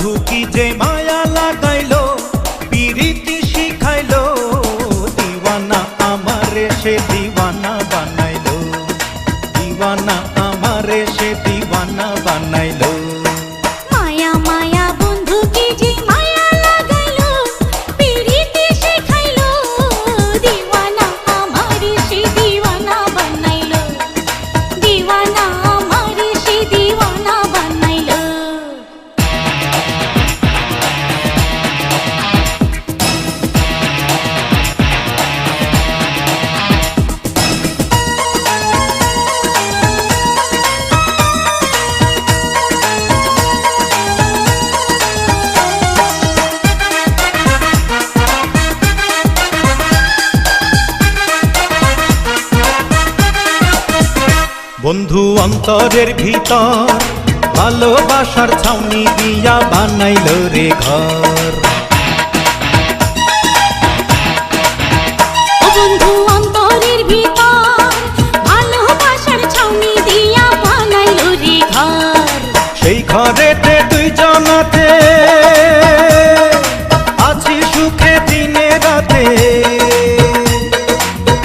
বন্ধু কি যে মায়া লাগাইলো পিরিতি শিখাইলো দিওয়ানা আমারে সে দিওয়ানা বানাইলো দিওয়ানা আমারে সে দিওয়ানা বানাইলো মায়া মায়া বন্ধু কি যে মায়া লাগাইলো পিরিতি শিখাইলো দিওয়ানা আমারে সে দিওয়ানা বানাইলো দিওয়ানা আমারে সে দিওয়ানা বানাইলো বন্ধু অন্তরের ভিতর ভালোবাসার ছাউনি দিয়া বানাইলো রে ঘর ও বন্ধু অন্তরের ভিতর ভালোবাসার ছাউনি দিয়া বানাইলো রে ঘর সেই ঘরেতে দুইজনাতে আছি সুখে দিনে রাতে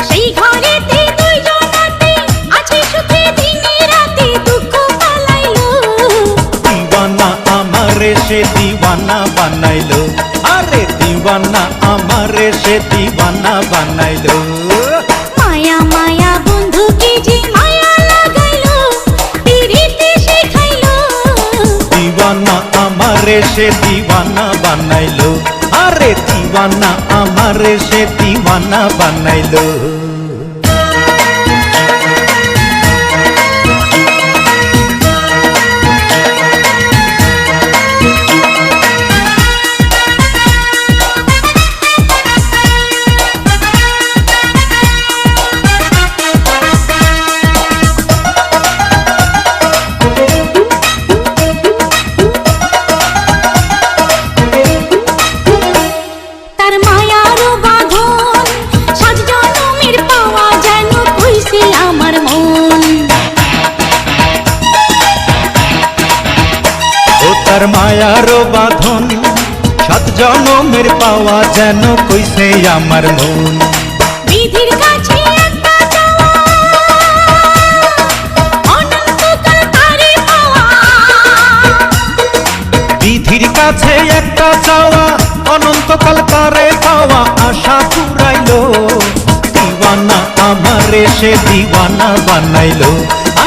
সেই ঘরেতে দুইজনাতে আছি সুখে দিনে রাতে দুঃখ পালাইলো দিওয়ানা আমারে সে দিওয়ানা বানাইলো আরে দিওয়ানা আমারে সে দিওয়ানা বানাইলো মায়া মায়া বন্ধু কি যে মায়া লাগাইলো পিরিতি শিখাইলো দিওয়ানা আমারে সে দিওয়ানা বানাইলো আরে দিওয়ানা আমারে সে দিওয়ানা বানাইলো তার মায়ারও বাঁধন সাত জনমের পাওয়া যেন কইছে আমার মন ও তার মায়ারও বাঁধন সাত জনমের পাওয়া যেন কইছে আমার মন বিধির কাছে একটা চাওয়া অনন্তকাল তারে পাওয়া বিধির কাছে একটা চাওয়া অনন্তকাল তারে পাওয়া আশা পুরাইলো দিওয়ানা আমারে সে দিওয়ানা বানাইলো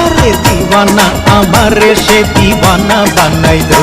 আরে দিওয়ানা আমারে সে দিওয়ানা বানাইলো